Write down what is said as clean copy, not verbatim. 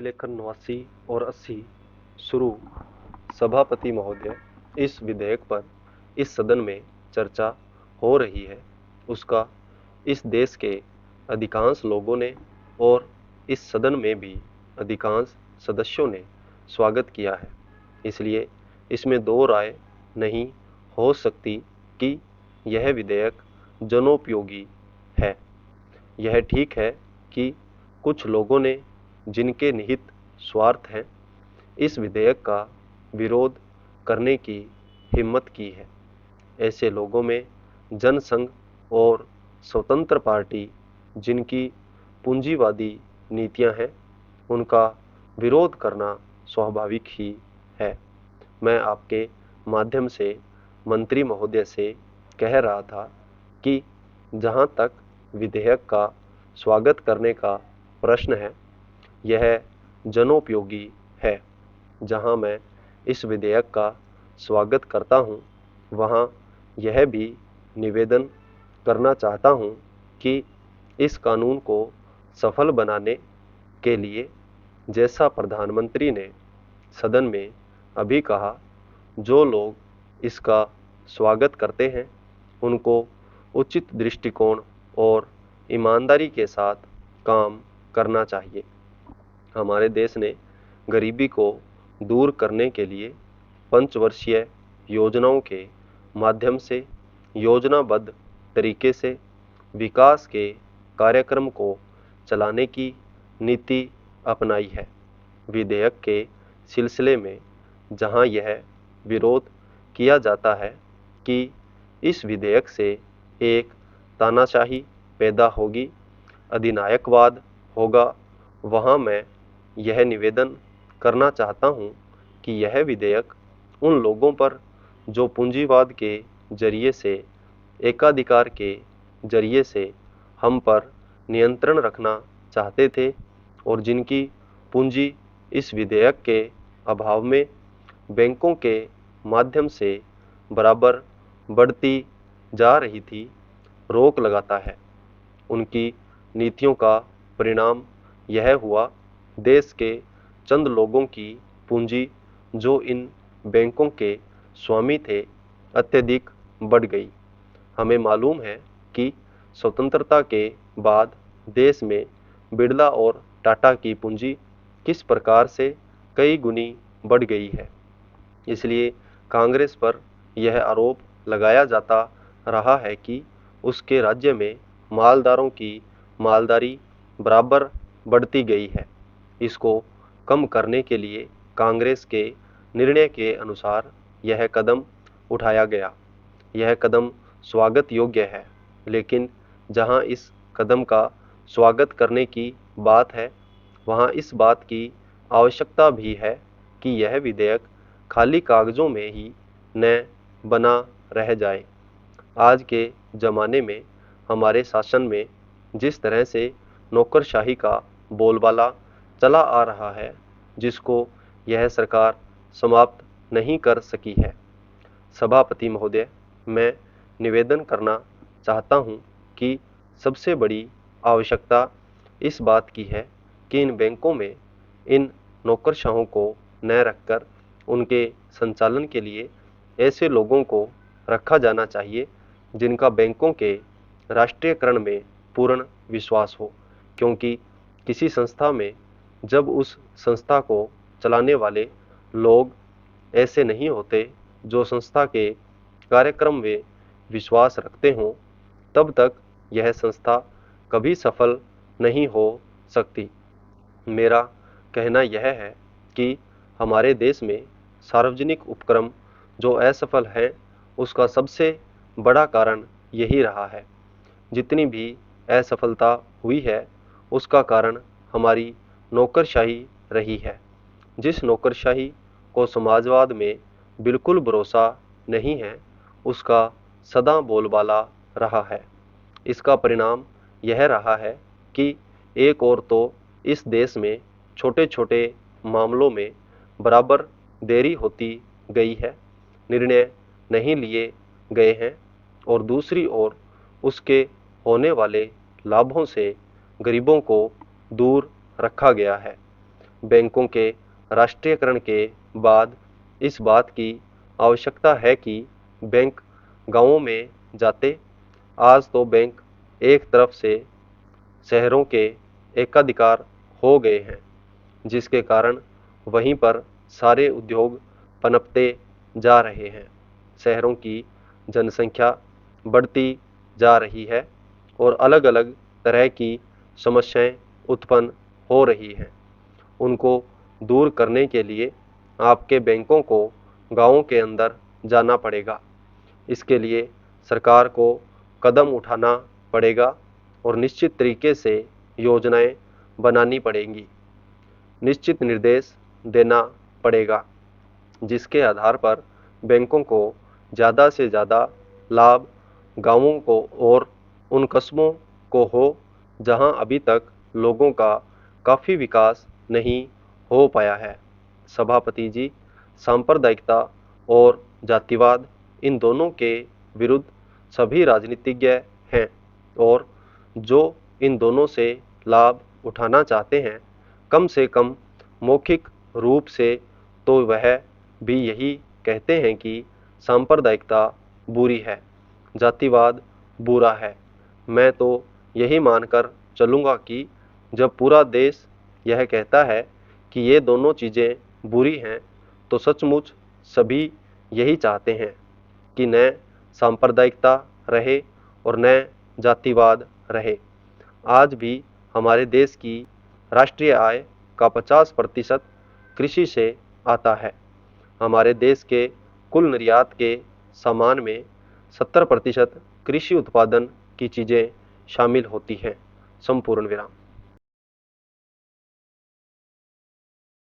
अधिलेखन 89 और 80 शुरू। सभापति महोदय, इस विधेयक पर इस सदन में चर्चा हो रही है, उसका इस देश के अधिकांश लोगों ने और इस सदन में भी अधिकांश सदस्यों ने स्वागत किया है। इसलिए इसमें दो राय नहीं हो सकती कि यह विधेयक जनोपयोगी है। यह ठीक है कि कुछ लोगों ने, जिनके निहित स्वार्थ हैं, इस विधेयक का विरोध करने की हिम्मत की है। ऐसे लोगों में जनसंघ और स्वतंत्र पार्टी, जिनकी पूंजीवादी नीतियां हैं, उनका विरोध करना स्वाभाविक ही है। मैं आपके माध्यम से मंत्री महोदय से कह रहा था कि जहां तक विधेयक का स्वागत करने का प्रश्न है, यह जनोपयोगी है। जहां मैं इस विधेयक का स्वागत करता हूं, वहां यह भी निवेदन करना चाहता हूं कि इस कानून को सफल बनाने के लिए, जैसा प्रधानमंत्री ने सदन में अभी कहा, जो लोग इसका स्वागत करते हैं, उनको उचित दृष्टिकोण और ईमानदारी के साथ काम करना चाहिए। हमारे देश ने गरीबी को दूर करने के लिए पंचवर्षीय योजनाओं के माध्यम से योजनाबद्ध तरीके से विकास के कार्यक्रम को चलाने की नीति अपनाई है। विधेयक के सिलसिले में जहां यह विरोध किया जाता है कि इस विधेयक से एक तानाशाही पैदा होगी, अधिनायकवाद होगा, वहां मैं यह निवेदन करना चाहता हूं कि यह विधेयक उन लोगों पर, जो पूंजीवाद के जरिए से, एकाधिकार के जरिए से हम पर नियंत्रण रखना चाहते थे और जिनकी पूंजी इस विधेयक के अभाव में बैंकों के माध्यम से बराबर बढ़ती जा रही थी, रोक लगाता है। उनकी नीतियों का परिणाम यह हुआ, देश के चंद लोगों की पूंजी, जो इन बैंकों के स्वामी थे, अत्यधिक बढ़ गई। हमें मालूम है कि स्वतंत्रता के बाद देश में बिड़ला और टाटा की पूंजी किस प्रकार से कई गुनी बढ़ गई है। इसलिए कांग्रेस पर यह आरोप लगाया जाता रहा है कि उसके राज्य में मालदारों की मालदारी बराबर बढ़ती गई है। इसको कम करने के लिए कांग्रेस के निर्णय के अनुसार यह कदम उठाया गया। यह कदम स्वागत योग्य है, लेकिन जहां इस कदम का स्वागत करने की बात है, वहां इस बात की आवश्यकता भी है कि यह विधेयक खाली कागजों में ही न बना रह जाए। आज के ज़माने में हमारे शासन में जिस तरह से नौकरशाही का बोलबाला चला आ रहा है, जिसको यह सरकार समाप्त नहीं कर सकी है। सभापति महोदय, मैं निवेदन करना चाहता हूं कि सबसे बड़ी आवश्यकता इस बात की है कि इन बैंकों में इन नौकरशाहों को न रखकर उनके संचालन के लिए ऐसे लोगों को रखा जाना चाहिए जिनका बैंकों के राष्ट्रीयकरण में पूर्ण विश्वास हो, क्योंकि किसी संस्था में जब उस संस्था को चलाने वाले लोग ऐसे नहीं होते जो संस्था के कार्यक्रम में विश्वास रखते हों, तब तक यह संस्था कभी सफल नहीं हो सकती। मेरा कहना यह है कि हमारे देश में सार्वजनिक उपक्रम जो असफल है, उसका सबसे बड़ा कारण यही रहा है। जितनी भी असफलता हुई है, उसका कारण हमारी नौकरशाही रही है। जिस नौकरशाही को समाजवाद में बिल्कुल भरोसा नहीं है, उसका सदा बोलबाला रहा है। इसका परिणाम यह रहा है कि एक ओर तो इस देश में छोटे छोटे मामलों में बराबर देरी होती गई है, निर्णय नहीं लिए गए हैं, और दूसरी ओर उसके होने वाले लाभों से गरीबों को दूर रखा गया है। बैंकों के राष्ट्रीयकरण के बाद इस बात की आवश्यकता है कि बैंक गांवों में जाते। आज तो बैंक एक तरफ से शहरों के एकाधिकार हो गए हैं, जिसके कारण वहीं पर सारे उद्योग पनपते जा रहे हैं। शहरों की जनसंख्या बढ़ती जा रही है और अलग अलग तरह की समस्याएं उत्पन्न हो रही हैं। उनको दूर करने के लिए आपके बैंकों को गांवों के अंदर जाना पड़ेगा। इसके लिए सरकार को कदम उठाना पड़ेगा और निश्चित तरीके से योजनाएं बनानी पड़ेंगी, निश्चित निर्देश देना पड़ेगा, जिसके आधार पर बैंकों को ज़्यादा से ज़्यादा लाभ गांवों को और उन कस्बों को हो जहां अभी तक लोगों का काफ़ी विकास नहीं हो पाया है। सभापति जी, सांप्रदायिकता और जातिवाद इन दोनों के विरुद्ध सभी राजनीतिज्ञ हैं और जो इन दोनों से लाभ उठाना चाहते हैं, कम से कम मौखिक रूप से तो वह भी यही कहते हैं कि सांप्रदायिकता बुरी है, जातिवाद बुरा है। मैं तो यही मानकर चलूँगा कि जब पूरा देश यह कहता है कि ये दोनों चीज़ें बुरी हैं, तो सचमुच सभी यही चाहते हैं कि न सांप्रदायिकता रहे और न जातिवाद रहे। आज भी हमारे देश की राष्ट्रीय आय का 50% कृषि से आता है। हमारे देश के कुल निर्यात के सामान में 70% कृषि उत्पादन की चीज़ें शामिल होती हैं। संपूर्ण विराम।